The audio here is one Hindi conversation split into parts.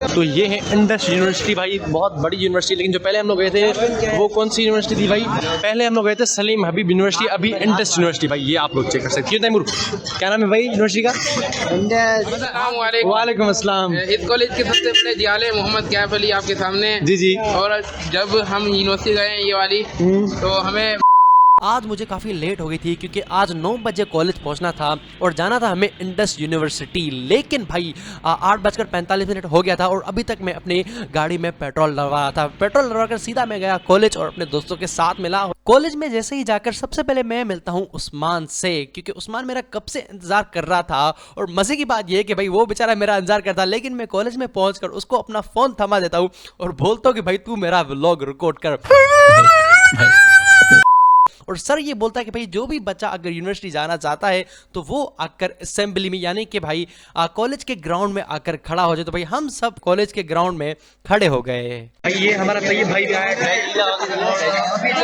तो ये है इंडस यूनिवर्सिटी भाई, बहुत बड़ी यूनिवर्सिटी। लेकिन जो पहले हम लोग गए थे वो कौन सी यूनिवर्सिटी थी भाई? पहले हम लोग गए थे सलीम हबीब यूनिवर्सिटी, अभी इंडस यूनिवर्सिटी भाई। ये आप लोग चेक कर सकते हैं। तैमूर, क्या नाम है भाई यूनिवर्सिटी का? वालेकुम अस्सलाम। इस कॉलेज के सबसे बड़े जियाले मोहम्मद कैफ अली आपके सामने। जी जी। और जब हम यूनिवर्सिटी गए ये वाली, तो हमें आज मुझे काफ़ी लेट हो गई थी क्योंकि आज 9 बजे कॉलेज पहुंचना था और जाना था हमें इंडस यूनिवर्सिटी। लेकिन भाई 8:45 हो गया था और अभी तक मैं अपनी गाड़ी में पेट्रोल डलवा रहा था। पेट्रोल डलवा कर सीधा मैं गया कॉलेज और अपने दोस्तों के साथ मिला। कॉलेज में जैसे ही जाकर सबसे पहले मैं मिलता हूँ उस्मान से, क्योंकि उस्मान मेरा कब से इंतजार कर रहा था। और मजे की बात यह कि भाई वो बेचारा मेरा इंतजार करता, लेकिन मैं कॉलेज में पहुंचकर उसको अपना फोन थमा देता हूँ और बोलता हूँ कि भाई तू मेरा व्लॉग रिकॉर्ड कर। और सर ये बोलता है कि भाई जो भी बच्चा अगर यूनिवर्सिटी जाना चाहता है तो वो आकर असेंबली में, यानी कि भाई कॉलेज के ग्राउंड में आकर खड़ा हो जाए। तो भाई हम सब कॉलेज के ग्राउंड में खड़े हो गए। ये हमारा तैयब भाई भी आया है।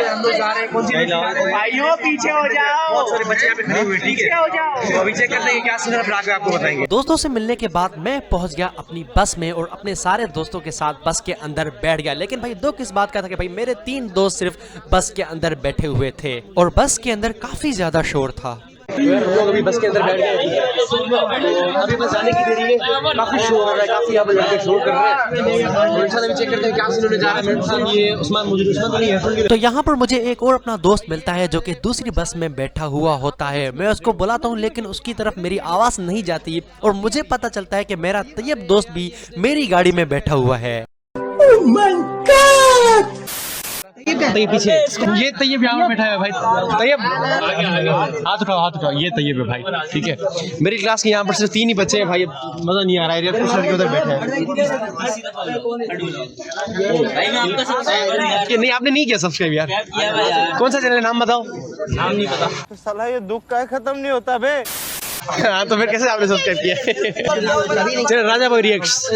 हम लोग जा रहे हैं कौन सी भाइयों, पीछे हो जाओ। बहुत सारे बच्चे यहाँ पे खड़े हुए, ठीक है? तो अभी चेक करते हैं क्या सीन है, फिर आगे आपको बताएंगे। दोस्तों से मिलने के बाद मैं पहुंच गया अपनी बस में और अपने सारे दोस्तों के साथ बस के अंदर बैठ गया। लेकिन भाई दुख इस बात का था कि भाई मेरे 3 दोस्त सिर्फ बस के अंदर बैठे हुए थे और बस के अंदर काफी ज्यादा शोर था। हम लोग अभी बस के अंदर बैठ गए, तो अभी बस जाने की देरी है। काफी शोर हो रहा है, काफी यहाँ पे लड़के शोर कर रहे हैं। और इंशाल्लाह अभी चेक करते हैं क्या सीन होने जा रहा है। ये उस्मान मौजूद, उस्मान तो नहीं है। तो यहाँ पर मुझे एक और अपना दोस्त मिलता है जो कि दूसरी बस में बैठा हुआ होता है। मैं उसको बुलाता हूँ लेकिन उसकी तरफ मेरी आवाज नहीं जाती और मुझे पता चलता है कि मेरा तैयब दोस्त भी मेरी गाड़ी में बैठा हुआ है। तैयब पीछे, ये तैयब यहाँ पे बैठा है भाई। तैयब हाथ उठाओ, हाथ उठाओ। ये तैयब है भाई, ठीक है? मेरी क्लास के यहाँ पर सिर्फ 3 ही बच्चे हैं भाई। मजा नहीं आ रहा है, कुछ लड़के उधर बैठे हैं। नहीं, आपने नहीं किया सब्सक्राइब यार? कौन सा चैनल, नाम बताओ। नाम नहीं पता साला, ये दुख का खत्म नहीं होता बे। हाँ, तो फिर कैसे आपने सब्सक्राइब किया? चलो राजा बॉय रिएक्ट्स,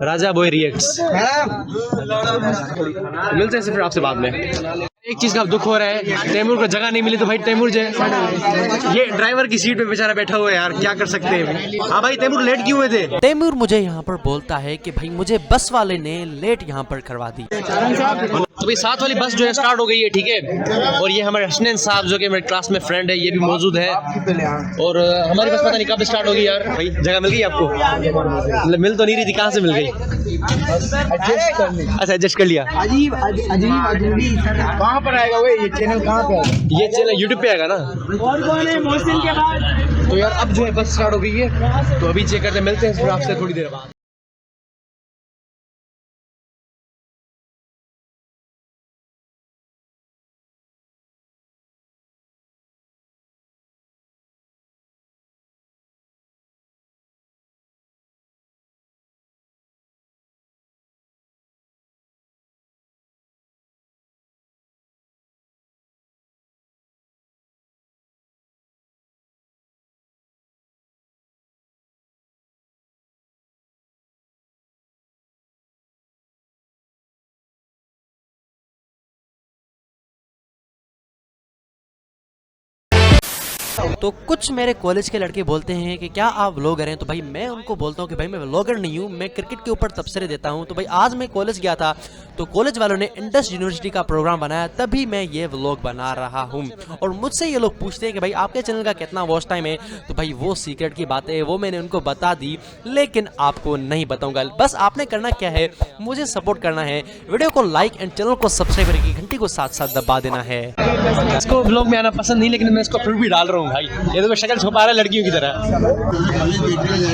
राजा बॉय रिएक्ट्स। मिलते हैं फिर आपसे बाद में। एक चीज का दुख हो रहा है, तैमूर को जगह नहीं मिली। तो भाई तैमूर जो ये ड्राइवर की सीट पे बेचारा बैठा हुआ है यार, क्या कर सकते हैं। हाँ भाई तैमूर लेट क्यों हुए थे? तैमूर मुझे यहाँ पर बोलता है कि भाई मुझे बस वाले ने लेट यहाँ पर करवा दी। तो भाई 7 वाली बस जो है स्टार्ट हो गई है, ठीक है? और ये हमारे हसनैन साहब जो कि मेरे क्लास में फ्रेंड है, ये भी मौजूद है। और हमारी बस पता नहीं कब स्टार्ट होगी यार। भाई जगह मिल गई आपको? मिल तो नहीं रही थी, कहाँ से मिल गई? अच्छा एडजस्ट कर लिया। अजीब कहाँ पर आएगा वो? ये चैनल कहाँ पे है? ये चैनल यूट्यूब पे आएगा ना। और कौन है मोहसिन के बाद? तो यार अब जो है बस स्टार्ट हो गई है, तो अभी चेक करते हैं। मिलते हैं फिर आपसे थोड़ी देर बाद। तो कुछ मेरे कॉलेज के लड़के बोलते हैं कि क्या आप व्लॉगर हैं? तो भाई मैं उनको बोलता हूँ कि भाई मैं व्लॉगर नहीं हूँ, मैं क्रिकेट के ऊपर तबसरे देता हूँ। तो भाई आज मैं कॉलेज गया था तो कॉलेज वालों ने इंडस यूनिवर्सिटी का प्रोग्राम बनाया, तभी मैं ये व्लॉग बना रहा हूँ। और मुझसे ये लोग पूछते हैं कि भाई आपके चैनल का कितना वॉच टाइम है? तो भाई वो सीक्रेट की बात है, वो मैंने उनको बता दी, लेकिन आपको नहीं बताऊंगा। बस आपने करना क्या है, मुझे सपोर्ट करना है, वीडियो को लाइक एंड चैनल को सब्सक्राइब करके घंटी को साथ साथ दबा देना है। इसको व्लॉग में आना पसंद नहीं, लेकिन मैं इसको फिर भी डाल रहा हूँ भाई। ये तो शक्ल छुपा रहा है लड़कियों की तरह।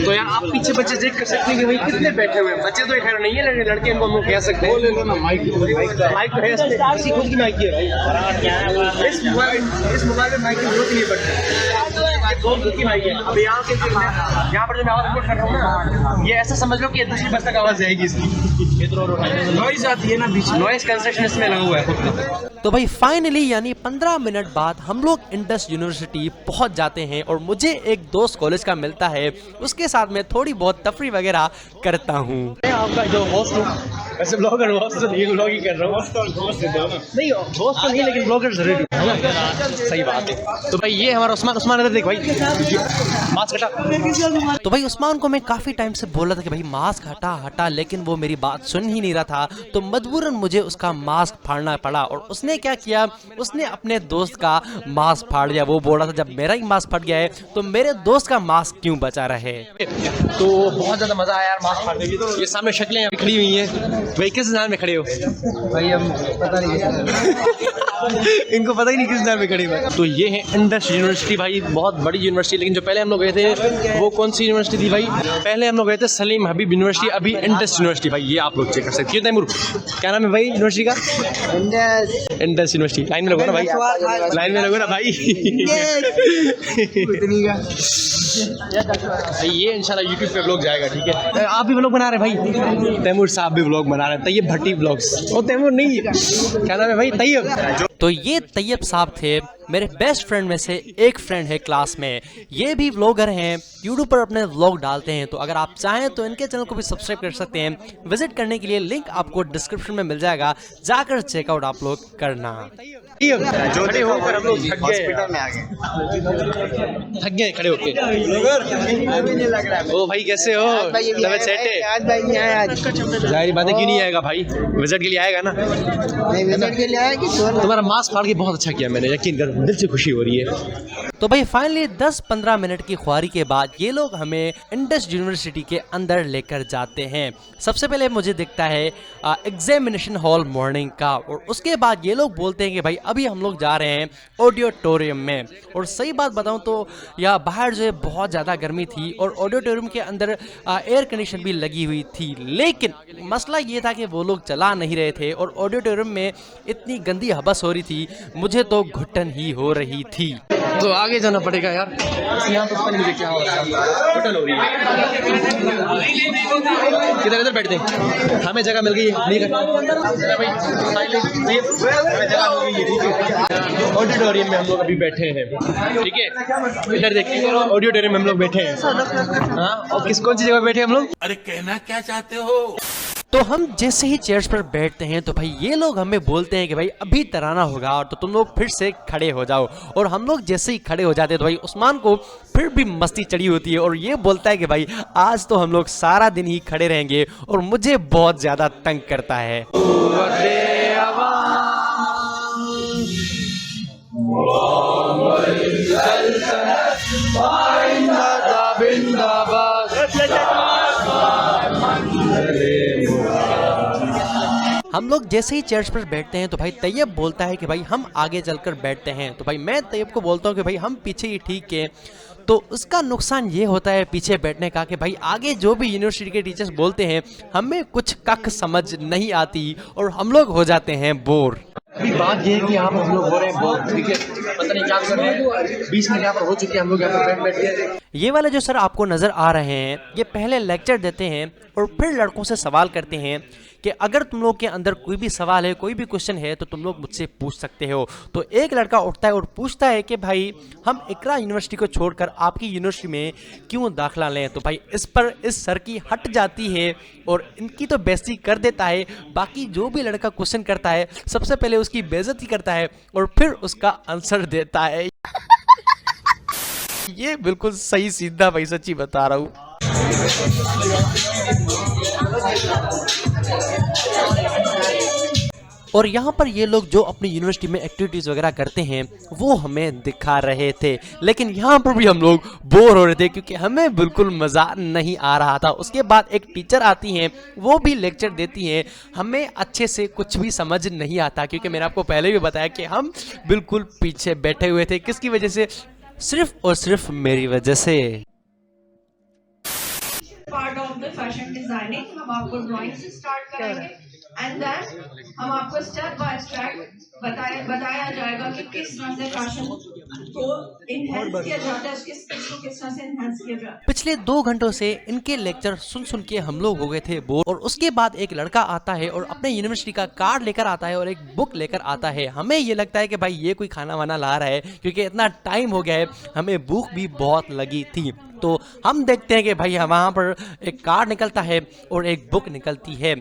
तो यार आप पीछे बच्चे चेक कर सकते हैं कि भाई कितने बैठे हुए हैं। बच्चे तो खैर नहीं है, लड़के इनको हम लोग कह सकते हैं। माइक तो है, इसी खुद की माइक है भाई। इस मोबाइल में माइक की जरूरत नहीं पड़ती, दो खुद की माइक है। अब यहाँ पर जो मैं आवाज रिकॉर्ड कर रहा हूँ ना, ये ऐसा समझ लो कि दूसरी बस तक आवाज जाएगी इसकी। नॉइज आती है ना बीच, नॉइज कंस्ट्रक्शन इसमें लगा हुआ है। तो भाई फाइनली यानी 15 मिनट बाद हम लोग इंडस यूनिवर्सिटी पहुंच जाते हैं और मुझे एक दोस्त कॉलेज का मिलता है, उसके साथ में थोड़ी बहुत तफरी वगैरह करता हूँ। आपका जो होस्ट हूँ, वैसे ब्लॉगर होस्ट तो नहीं, ब्लॉग ही कर रहा हूँ। नहीं होस्ट तो नहीं, लेकिन ब्लॉगर जरूर है ना। सही बात है। तो भाई ये हमारा उस्मान इधर देख भाई, मास्क हटा। तो भाई उस्मान को मैं काफी टाइम से बोल रहा था कि भाई मास्क हटा हटा, लेकिन वो मेरी बात सुन ही नहीं रहा था। तो मजबूरन मुझे उसका मास्क फाड़ना पड़ा और उसने क्या किया, उसने अपने दोस्त का मास्क फाड़ दिया। वो बोल रहा था जब मेरा ही मास्क फट गया है तो मेरे दोस्त का मास्क क्यों बचा रहे। तो बहुत ज्यादा मजा आया यार मास्क फाड़ने की। ये सामने शक्लें अभी खड़ी हुई हैं, भाई किस नाम में खड़े हो? भाई हम पता नहीं इनको पता ही नहीं किस नाम में खड़े हुए। तो ये है इंडस यूनिवर्सिटी भाई, बहुत बड़ी यूनिवर्सिटी। लेकिन जो पहले हम लोग गए थे वो कौन सी यूनिवर्सिटी थी भाई? पहले हम लोग गए थे सलीम हबीब यूनिवर्सिटी, अभी इंडस यूनिवर्सिटी भाई। ये आप लोग चेक कर सकते हैं। तैमूर क्या नाम है भाई यूनिवर्सिटी का? Indus university. लाइन में लगो ना भाई, लाइन में लगो ना भाई। ये इंशाल्लाह यूट्यूब पे व्लॉग जाएगा, ठीक है? आप भी व्लॉग बना रहे हैं भाई? तैमूर साहब भी व्लॉग बना रहे हैं, तैयब भट्टी व्लॉग्स। ओ तैमूर नहीं, क्या नाम है भाई? तैयब। तो ये तैयब साहब थे, मेरे बेस्ट फ्रेंड में से एक फ्रेंड है क्लास में। ये भी व्लॉगर हैं, यूट्यूब पर अपने व्लॉग डालते हैं। तो अगर आप चाहें तो इनके चैनल को भी सब्सक्राइब कर सकते हैं। विजिट करने के लिए लिंक आपको डिस्क्रिप्शन में मिल जाएगा, जाकर चेकआउट आप लोग करना। खड़े होकर हम लोग थक गए खड़े होके। ओ भाई कैसे हो? तबीयत सेट है? आज भाई नहीं आया। आज जाहिर बात है क्यों नहीं आएगा भाई, विजिट के लिए आएगा ना। नहीं विजिट के लिए आया कि तुम्हारा मास्क फाड़ के बहुत अच्छा किया मैंने, यकीन कर, दिल से खुशी हो रही है। तो भाई फाइनली 10-15 मिनट की ख्वारी के बाद ये लोग हमें इंडस यूनिवर्सिटी के अंदर लेकर जाते हैं। सबसे पहले मुझे दिखता है एग्जामिनेशन हॉल मॉर्निंग का, और उसके बाद ये लोग बोलते हैं कि भाई अभी हम लोग जा रहे हैं ऑडिटोरियम में। और सही बात बताऊं तो यहाँ बाहर जो है बहुत ज़्यादा गर्मी थी और ऑडिटोरियम के अंदर एयर कंडीशन भी लगी हुई थी। लेकिन मसला ये था कि वो लोग चला नहीं रहे थे और ऑडिटोरियम में इतनी गंदी हबस हो रही थी, मुझे तो घुटन ही हो रही थी। तो आगे जाना पड़ेगा यार, यहाँ पर पता नहीं मुझे क्या हो रहा है, घुटन हो रही है। किधर इधर बैठते हैं, हमें जगह मिल गई है। हमें जगह मिल गई है, ठीक है? ऑडिटोरियम में हम लोग अभी बैठे हैं, ठीक है? इधर देखिए ऑडिटोरियम में हम लोग बैठे हैं। हाँ, और कौन सी जगह बैठे हम लोग? अरे कहना क्या चाहते हो? तो हम जैसे ही चेयर्स पर बैठते हैं तो भाई ये लोग हमें बोलते हैं कि भाई अभी तराना होगा और तो तुम लोग फिर से खड़े हो जाओ। और हम लोग जैसे ही खड़े हो जाते हैं तो भाई उस्मान को फिर भी मस्ती चढ़ी होती है और ये बोलता है कि भाई आज तो हम लोग सारा दिन ही खड़े रहेंगे, और मुझे बहुत ज्यादा तंग करता है। हम लोग जैसे ही चेयर्स पर बैठते हैं तो भाई तैयब बोलता है कि भाई हम आगे चलकर बैठते हैं। तो भाई मैं तैयब को बोलता हूँ कि भाई हम पीछे ही ठीक है। तो उसका नुकसान ये होता है पीछे बैठने का कि भाई आगे जो भी यूनिवर्सिटी के टीचर्स बोलते हैं हमें कुछ कख समझ नहीं आती और हम लोग हो जाते हैं बोर। अभी बात ये है कि यहाँ पर हम लोग हो रहे हैं बोर, ठीक है? पता नहीं क्या कर रहे हैं, 20 मिनट यहाँ पर हो चुके हैं, हम लोग यहाँ पर बैठ गए। ये वाले जो सर आपको नजर आ रहे हैं ये पहले लेक्चर देते हैं और फिर लड़कों से सवाल करते हैं कि अगर तुम लोग के अंदर कोई भी सवाल है, कोई भी क्वेश्चन है तो तुम लोग मुझसे पूछ सकते हो। तो एक लड़का उठता है और पूछता है कि भाई हम इकरा यूनिवर्सिटी को छोड़कर आपकी यूनिवर्सिटी में क्यों दाखिला लें। तो भाई इस पर इस सर की हट जाती है और इनकी तो बेइज्जती कर देता है। बाकी जो भी लड़का क्वेश्चन करता है सबसे पहले उसकी बेइज्जती करता है और फिर उसका आंसर देता है। ये बिल्कुल सही सीधा भाई, सच्ची बता रहा हूँ। और यहाँ पर ये लोग जो अपनी यूनिवर्सिटी में एक्टिविटीज़ वगैरह करते हैं वो हमें दिखा रहे थे, लेकिन यहाँ पर भी हम लोग बोर हो रहे थे क्योंकि हमें बिल्कुल मज़ा नहीं आ रहा था। उसके बाद एक टीचर आती हैं, वो भी लेक्चर देती हैं, हमें अच्छे से कुछ भी समझ नहीं आता क्योंकि मैंने आपको पहले भी बताया कि हम बिल्कुल पीछे बैठे हुए थे। किसकी वजह से? सिर्फ और सिर्फ मेरी वजह से। Part of the fashion designing हम आपको ड्राइंग से स्टार्ट करेंगे एंड देन हम आपको स्टेप बाय स्टेप बताया जाएगा कि किस तरह से फैशन को इनहेंस किया जाता है, उसके स्किल्स को किस तरह से इनहेंस किया जाता है। पिछले 2 घंटों से इनके लेक्चर सुन सुन के हम लोग हो गए थे बोर। और उसके बाद एक लड़का आता है और अपने यूनिवर्सिटी का कार्ड लेकर आता है और एक बुक लेकर आता है। हमें ये लगता है कि भाई ये कोई खाना वाना ला रहा है क्योंकि इतना टाइम हो गया है, हमें भूख भी बहुत लगी थी। तो हम देखते हैं कि भाई वहाँ पर एक कार्ड निकलता है और एक बुक निकलती है।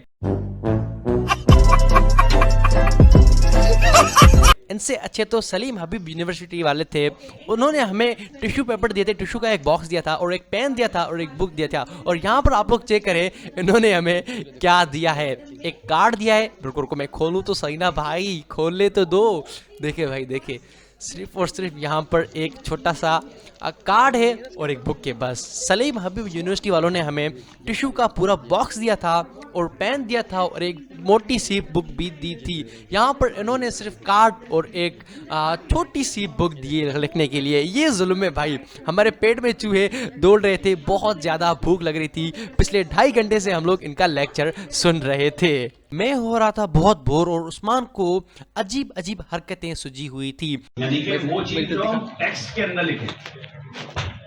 इनसे अच्छे तो सलीम हबीब यूनिवर्सिटी वाले थे। उन्होंने हमें टिश्यू पेपर दिए थे, टिश्यू का एक बॉक्स दिया था और एक पेन दिया था और एक बुक दिया था। और यहाँ पर आप लोग चेक करें इन्होंने हमें क्या दिया है, एक कार्ड दिया है। रुको मैं खोलूँ तो सही ना भाई, खोलने तो दो। देखे भाई देखे, सिर्फ और सिर्फ यहाँ पर एक छोटा सा कार्ड है और एक बुक के बस। सलीम हबीब यूनिवर्सिटी वालों ने हमें टिश्यू का पूरा बॉक्स दिया था और पेन दिया था और एक मोटी सी बुक भी दी थी। यहाँ पर इन्होंने सिर्फ कार्ड और एक छोटी सी बुक दी लिखने के लिए। ये जुल्म है भाई। हमारे पेट में चूहे दौड़ रहे थे, बहुत ज़्यादा भूख लग रही थी। पिछले 2.5 घंटे से हम लोग इनका लेक्चर सुन रहे थे। मैं हो रहा था बहुत बोर और उस्मान को अजीब अजीब हरकतें सूझी हुई थी। यानी कि वो चीज जो हम टेक्स्ट के अंदर लिखे,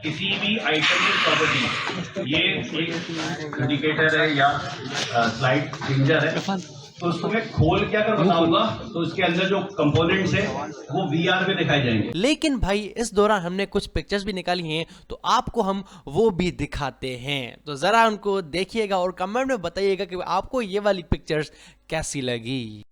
किसी भी आइटम की प्रॉपर्टी, ये एक इंडिकेटर है या स्लाइड चेंजर है, तो उसको मैं खोल के अगर बताऊंगा तो उसके अंदर जो कंपोनेंट्स है वो VR में दिखाई जाएंगे। लेकिन भाई इस दौरान हमने कुछ पिक्चर्स भी निकाली हैं, तो आपको हम वो भी दिखाते हैं। तो जरा उनको देखिएगा और कमेंट में बताइएगा कि आपको ये वाली पिक्चर्स कैसी लगी।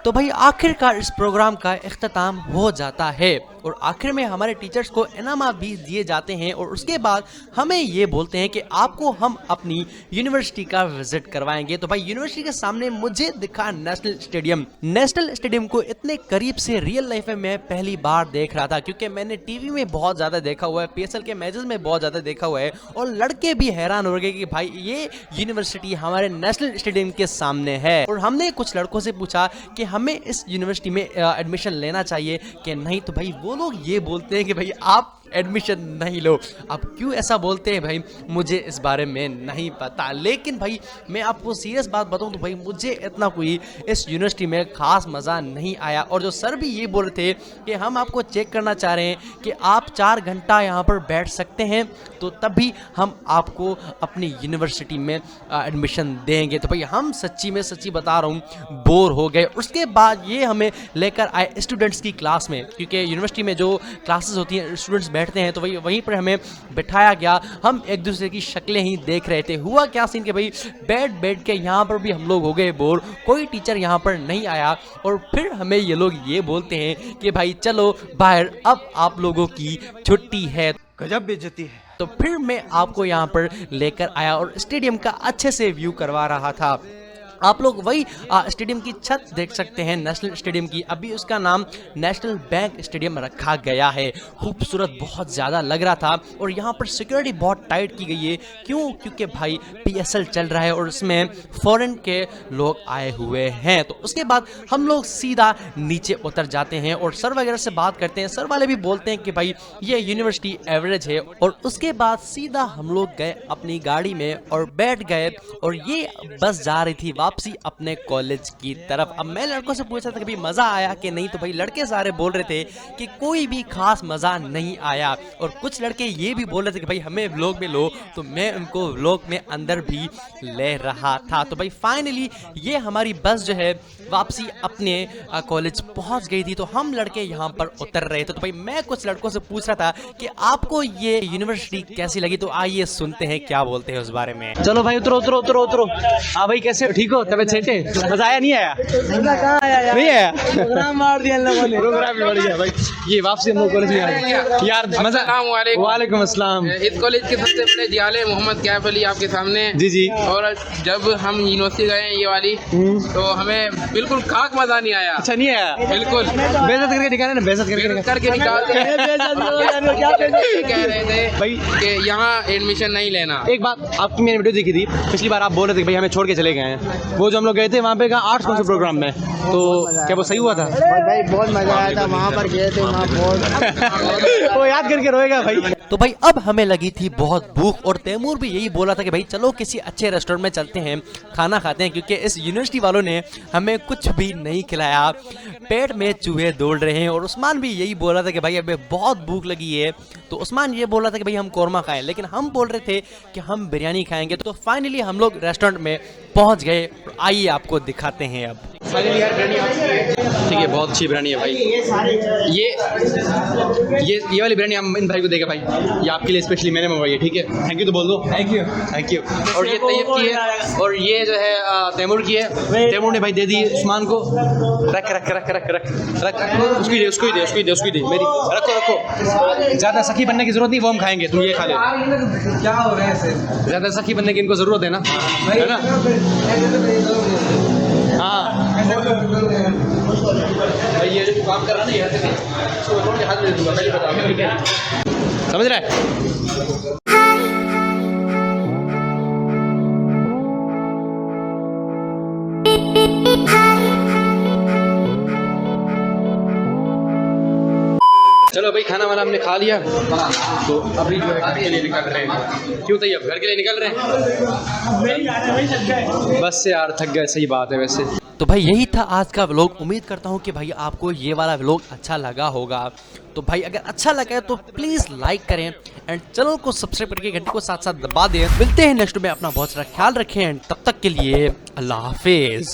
तो भाई आखिरकार इस प्रोग्राम का इख्तिताम हो जाता है और आखिर में हमारे टीचर्स को इनामात भी दिए जाते हैं और उसके बाद हमें ये बोलते हैं कि आपको हम अपनी यूनिवर्सिटी का विजिट करवाएंगे। तो भाई यूनिवर्सिटी के सामने मुझे दिखा नेशनल स्टेडियम। नेशनल स्टेडियम को इतने करीब से रियल लाइफ में मैं पहली बार देख रहा था, क्योंकि मैंने टीवी में बहुत ज़्यादा देखा हुआ है, PSL के मैचेस में बहुत ज़्यादा देखा हुआ है और लड़के भी हैरान हो गए कि भाई ये यूनिवर्सिटी हमारे नेशनल स्टेडियम के सामने है। और हमने कुछ लड़कों से पूछा कि हमें इस यूनिवर्सिटी में एडमिशन लेना चाहिए कि नहीं, तो भाई वो लोग ये बोलते हैं कि भाई आप एडमिशन नहीं लो। अब क्यों ऐसा बोलते हैं भाई मुझे इस बारे में नहीं पता, लेकिन भाई मैं आपको सीरियस बात बताऊं तो भाई मुझे इतना कोई इस यूनिवर्सिटी में खास मज़ा नहीं आया। और जो सर भी ये बोल रहे थे कि हम आपको चेक करना चाह रहे हैं कि आप 4 घंटा यहाँ पर बैठ सकते हैं तो तभी हम आपको अपनी यूनिवर्सिटी में एडमिशन देंगे। तो भाई हम सच्ची में सच्ची बता रहा हूँ बोर हो गए। उसके बाद ये हमें लेकर आए स्टूडेंट्स की क्लास में, क्योंकि यूनिवर्सिटी में जो क्लासेस होती हैं स्टूडेंट्स बैठते हैं, तो वहीं पर हमें बिठाया गया। हम एक दूसरे की शक्लें ही देख रहे थे। हुआ क्या सीन कि भाई बैठ के यहाँ पर भी हम लोग हो गए बोर, कोई टीचर यहाँ पर नहीं आया और फिर हमें ये लोग ये बोलते हैं कि भाई चलो बाहर, अब आप लोगों की छुट्टी है। गजब बेइज्जती है। तो फिर मैं आपको यहाँ पर लेकर आया और स्टेडियम का अच्छे से व्यू करवा रहा था। आप लोग वही स्टेडियम की छत देख सकते हैं, नेशनल स्टेडियम की। अभी उसका नाम नेशनल बैंक स्टेडियम रखा गया है। खूबसूरत बहुत ज़्यादा लग रहा था और यहाँ पर सिक्योरिटी बहुत टाइट की गई है। क्यों? क्योंकि भाई PSL चल रहा है और उसमें फॉरेन के लोग आए हुए हैं। तो उसके बाद हम लोग सीधा नीचे उतर जाते हैं और सर वगैरह से बात करते हैं। सर वाले भी बोलते हैं कि भाई ये यूनिवर्सिटी एवरेज है। और उसके बाद सीधा हम लोग गए अपनी गाड़ी में और बैठ गए और ये बस जा रही थी वापसी अपने कॉलेज की तरफ। अब मैं लड़कों से पूछा था कि भाई मजा आया कि नहीं, तो भाई लड़के सारे बोल रहे थे कि कोई भी खास मजा नहीं आया। और कुछ लड़के ये भी बोल रहे थे कि भाई हमें व्लॉग में लो, तो मैं उनको व्लॉग में अंदर भी ले रहा था। तो भाई फाइनली ये हमारी बस जो है वापसी अपने कॉलेज पहुंच गई थी। तो हम लड़के यहाँ पर उतर रहे थे। तो भाई मैं कुछ लड़कों से पूछ रहा था कि आपको ये यूनिवर्सिटी कैसी लगी, तो आइए सुनते हैं क्या बोलते हैं उस बारे में। चलो भाई उतरो उतरो उतरो उतरो। हाँ भाई कैसे हो, ठीक हो, तबीयत सही है? मजा आया नहीं आया? कहाँ आया यार? नहीं आया? प्रोग्राम मार दिया इन लोगों ने। प्रोग्राम भी बढ़ गया भाई। ये वापसी हम लोग कॉलेज में आ गए यार, मजा। वालेकुम अस्सलाम। इस कॉलेज के सबसे बड़े जियाले मोहम्मद कैफ अली आपके सामने। जी जी। और जब हम यूनिवर्सिटी गए ये वाली, तो हमें बिल्कुल खाक मजा नहीं आया। अच्छा नहीं आया? बिल्कुल बेइज्जत करके निकाले ना, बेइज्जत करके निकालते हैं। कह रहे थे भाई कि यहाँ एडमिशन नहीं लेना। एक बात आपकी मैंने वीडियो देखी थी, पिछली बार आप बोल रहे थे कि भाई हमें छोड़ के चले गए हैं। वो जो हम लोग गए थे वहाँ पे का आर्ट्स कौन से प्रोग्राम में, तो क्या वो सही हुआ था? भाई बहुत मजा आया था, वहाँ पर गए थे, वहाँ बहुत वो याद करके रोएगा भाई। तो भाई अब हमें लगी थी बहुत भूख और तैमूर भी यही बोला था कि भाई चलो किसी अच्छे रेस्टोरेंट में चलते हैं, खाना खाते हैं, क्योंकि इस यूनिवर्सिटी वालों ने हमें कुछ भी नहीं खिलाया, पेट में चूहे दौड़ रहे हैं। और उस्मान भी यही बोला था कि भाई हमें बहुत भूख लगी है। तो उस्मान ये बोल रहा था कि भाई हम कौरमा खाएं, लेकिन हम बोल रहे थे कि हम बिरयानी खाएंगे। तो फाइनली हम लोग रेस्टोरेंट में पहुंच गए आइए आपको दिखाते हैं अब। फाइनली यार बिरयानी आ चुकी है। ठीक है, बहुत अच्छी बिरयानी है भाई। ये वाली बिरयानी हम इन भाई को देगा भाई, ये आपके लिए स्पेशली मैंने मंगवाई है। ठीक है, थैंक यू तो बोल दो। Thank you thank you. और ये तैयब की है, और ये जो है तैमूर की है। तैमूर ने भाई दे दी उस्मान को। रख रख रख रख रख रख उसको ही दे उसको ही दे उसको ही दे उसको ही दे मेरी। रखो रखो, ज़्यादा सखी बनने की जरूरत नहीं, वो हम खाएंगे, तुम ये खा ले। क्या हो रहा है ऐसे? ज़्यादा सखी बनने की इनको ज़रूरत है ना, है ना? हाँ भाई, ये जो काम कर रहा है ना, ये इसको थोड़ी हाथ दे दूंगा, पहले बता, ठीक है? समझ रहा है? चलो भाई, खाना वाना हमने खा लिया, तो अभी जो है घर के लिए निकल रहे हैं। क्यों तैयब, घर के लिए निकल रहे हैं? बस से यार थक गए, सही बात है वैसे। तो भाई यही था आज का व्लॉग। उम्मीद करता हूँ कि भाई आपको ये वाला व्लॉग अच्छा लगा होगा। तो भाई अगर अच्छा लगा है तो प्लीज़ लाइक करें एंड चैनल को सब्सक्राइब करके घंटी को साथ साथ दबा दें। मिलते हैं नेक्स्ट में, अपना बहुत सारा ख्याल रखें, तब तक के लिए अल्लाह हाफिज़।